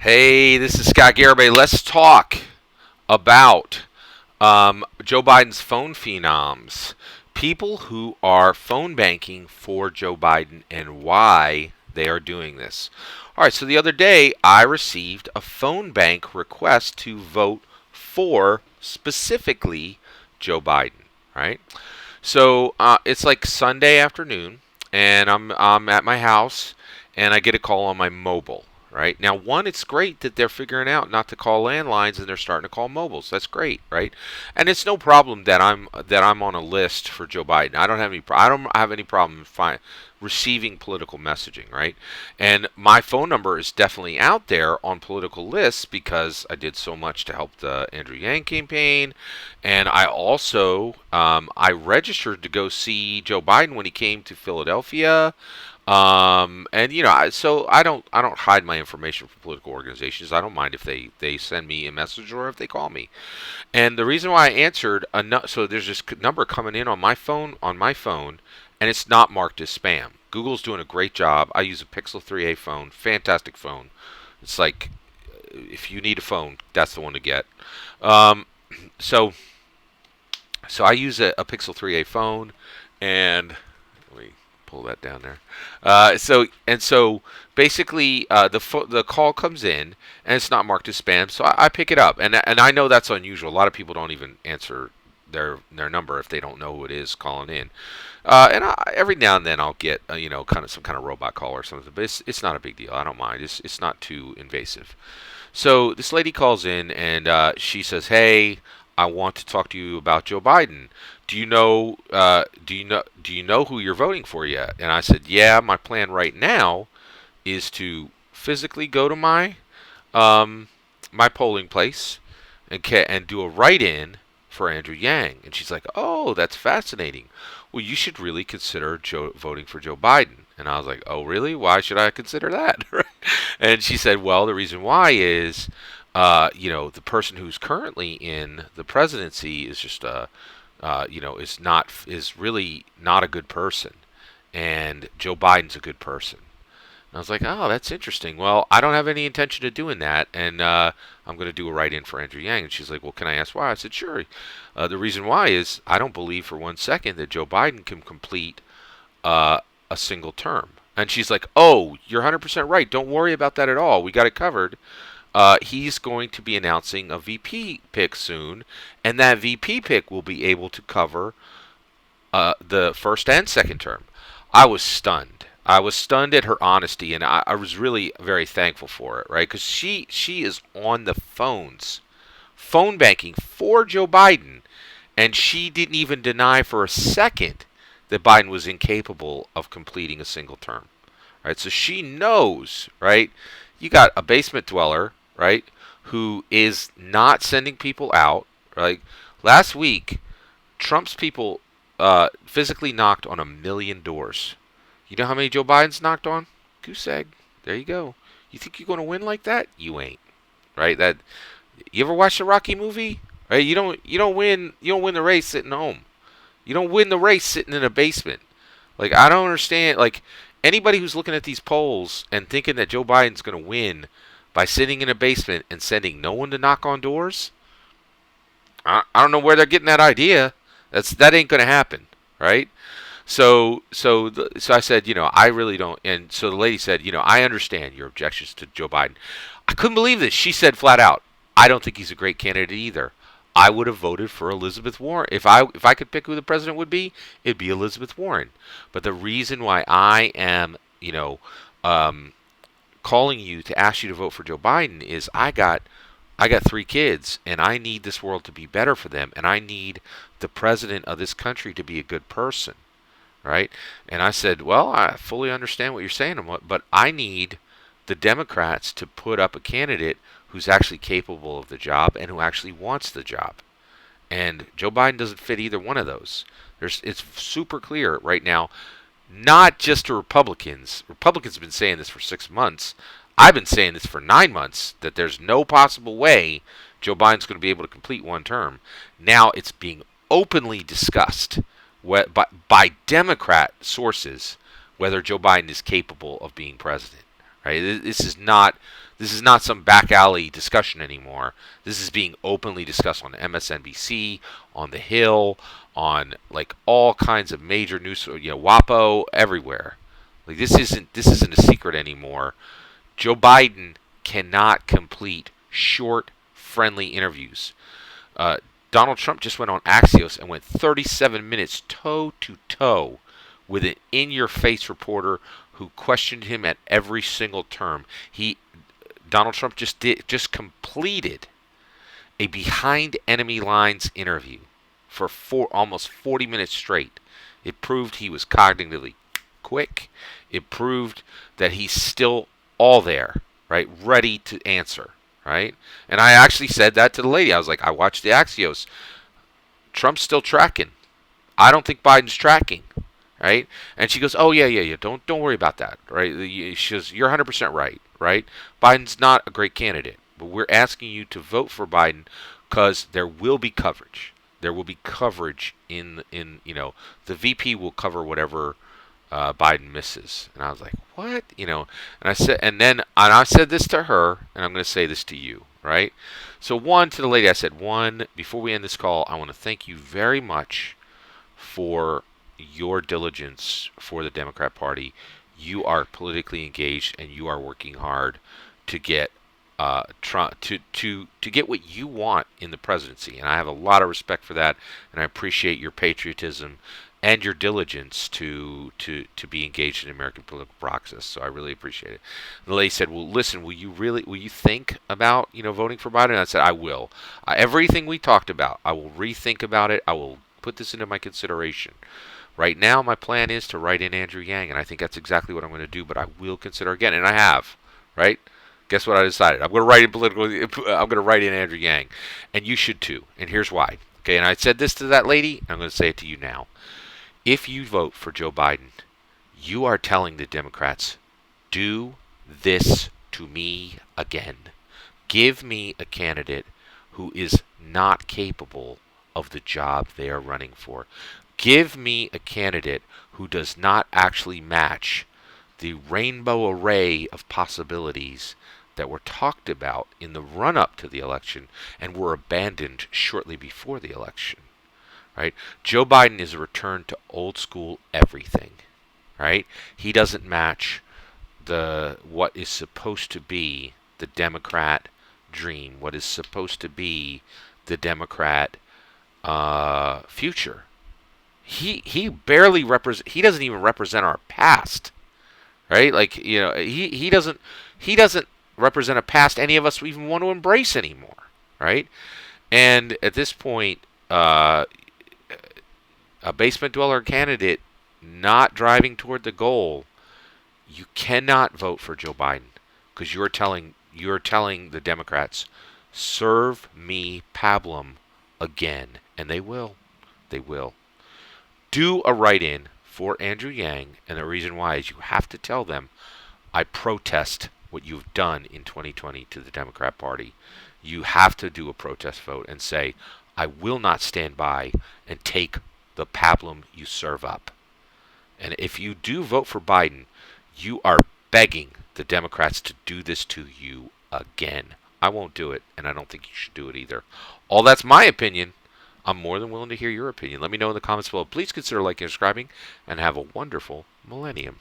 Hey, this is Scott Garibay. Let's talk about Joe Biden's phone phenoms. People who are phone banking for Joe Biden and why they are doing this. All right, so the other day I received a phone bank request to vote for specifically Joe Biden, right? So it's like Sunday afternoon, and I'm at my house, and I get a call on my mobile. Right now, one, it's great that they're figuring out not to call landlines and they're starting to call mobiles. That's great, right? And it's no problem that I'm on a list for Joe Biden. I don't have any problem receiving political messaging, right? And my phone number is definitely out there on political lists because I did so much to help the Andrew Yang campaign, and I also I registered to go see Joe Biden when he came to Philadelphia. And so I don't hide my information from political organizations. I don't mind if they send me a message or if they call me. And the reason why I answered so there's this number coming in on my phone, and it's not marked as spam. Google's doing a great job. I use a Pixel 3a phone, fantastic phone. It's like if you need a phone, that's the one to get. Um, so so I use a Pixel 3a phone, and let me pull that down there. So basically, the call comes in and it's not marked as spam, so I pick it up, and I know that's unusual. A lot of people don't even answer their number if they don't know who it is calling in. Every now and then I'll get kind of some kind of robot call or something, but it's not a big deal. I don't mind. It's not too invasive. So this lady calls in and she says, "Hey, I want to talk to you about Joe Biden. Do you know who you're voting for yet?" And I said, "Yeah, my plan right now is to physically go to my polling place and do a write-in for Andrew Yang." And she's like, "Oh, that's fascinating. Well, you should really consider voting for Joe Biden." And I was like, "Oh, really? Why should I consider that?" And she said, "Well, the reason why is, the person who's currently in the presidency is just is really not a good person, and Joe Biden's a good person." And I was like, "Oh, that's interesting. Well, I don't have any intention of doing that, and I'm going to do a write-in for Andrew Yang." And she's like, "Well, can I ask why?" I said, "Sure. The reason why is I don't believe for one second that Joe Biden can complete a single term." And she's like, "Oh, you're 100% right. Don't worry about that at all. We got it covered. He's going to be announcing a VP pick soon, and that VP pick will be able to cover the first and second term." I was stunned. I was stunned at her honesty, and I was really very thankful for it, right? Because she is on the phone banking for Joe Biden, and she didn't even deny for a second that Biden was incapable of completing a single term, right? So she knows, right? You got a basement dweller, right, who is not sending people out, right? Last week, Trump's people physically knocked on 1 million doors. You know how many Joe Biden's knocked on? Goose egg. There you go. You think you're going to win like that? You ain't, right? That you ever watch the Rocky movie? Right? You don't win the race sitting home. You don't win the race sitting in a basement. Like, I don't understand. Like, anybody who's looking at these polls and thinking that Joe Biden's going to win by sitting in a basement and sending no one to knock on doors, I don't know where they're getting that idea. That ain't going to happen, right? So I said, I really don't. And so the lady said, "I understand your objections to Joe Biden." I couldn't believe this. She said flat out, "I don't think he's a great candidate either. I would have voted for Elizabeth Warren. If I could pick who the president would be, it'd be Elizabeth Warren. But the reason why I am, um, calling you to ask you to vote for Joe Biden is I got 3 kids, and I need this world to be better for them, and I need the president of this country to be a good person." Right? And I said, "Well, I fully understand what you're saying, but I need the Democrats to put up a candidate who's actually capable of the job and who actually wants the job." And Joe Biden doesn't fit either one of those. It's super clear right now, not just to Republicans. Republicans have been saying this for 6 months. I've been saying this for 9 months, that there's no possible way Joe Biden's going to be able to complete one term. Now it's being openly discussed by Democrat sources whether Joe Biden is capable of being president, right? This is not some back alley discussion anymore. This is being openly discussed on MSNBC, on the Hill, on like all kinds of major news, WAPO, everywhere. Like this isn't a secret anymore. Joe Biden cannot complete short, friendly interviews. Uh, Donald Trump just went on Axios and went 37 minutes toe to toe with an in-your-face reporter who questioned him at every single term. Donald Trump just completed a behind enemy lines interview for almost 40 minutes straight. It proved he was cognitively quick. It proved that he's still all there, right? Ready to answer, right? And I actually said that to the lady. I was like, I watched the Axios. Trump's still tracking. I don't think Biden's tracking, right? And she goes, "Oh yeah. Don't worry about that, right?" She goes, "You're 100% right, right? Biden's not a great candidate, but we're asking you to vote for Biden because there will be coverage. There will be coverage in the VP will cover whatever Biden misses." And I was like, "What?" And I said this to her, and I'm going to say this to you, right? So to the lady, I said, before we end this call, I want to thank you very much for your diligence for the Democrat Party. You are politically engaged, and you are working hard to get Trump to get what you want in the presidency. And I have a lot of respect for that, and I appreciate your patriotism and your diligence to be engaged in the American political process. So I really appreciate it. The lady said, "Well, listen, will you think about voting for Biden?" And I said, "I will. Everything we talked about, I will rethink about it. I will put this into my consideration. Right now, my plan is to write in Andrew Yang, and I think that's exactly what I'm going to do. But I will consider again, and I have, right? Guess what I decided? I'm going to write in Andrew Yang, and you should too. And here's why. Okay, and I said this to that lady, and I'm going to say it to you now. If you vote for Joe Biden, you are telling the Democrats, do this to me again. Give me a candidate who is not capable of the job they are running for. Give me a candidate who does not actually match the rainbow array of possibilities that were talked about in the run-up to the election and were abandoned shortly before the election. Right? Joe Biden is a return to old school everything. Right? He doesn't match what is supposed to be the Democrat dream, what is supposed to be the Democrat future. He barely represent. He doesn't even represent our past, right? Like he doesn't represent a past any of us even want to embrace anymore, right? And at this point, a basement dweller candidate not driving toward the goal, you cannot vote for Joe Biden because you're telling the Democrats, serve me pablum again, and they will. They will. Do a write-in for Andrew Yang, and the reason why is you have to tell them, I protest what you've done in 2020 to the Democrat Party. You have to do a protest vote and say, I will not stand by and take the pablum you serve up. And if you do vote for Biden, you are begging the Democrats to do this to you again. I won't do it, and I don't think you should do it either. All that's my opinion. I'm more than willing to hear your opinion. Let me know in the comments below. Please consider liking and subscribing, and have a wonderful millennium.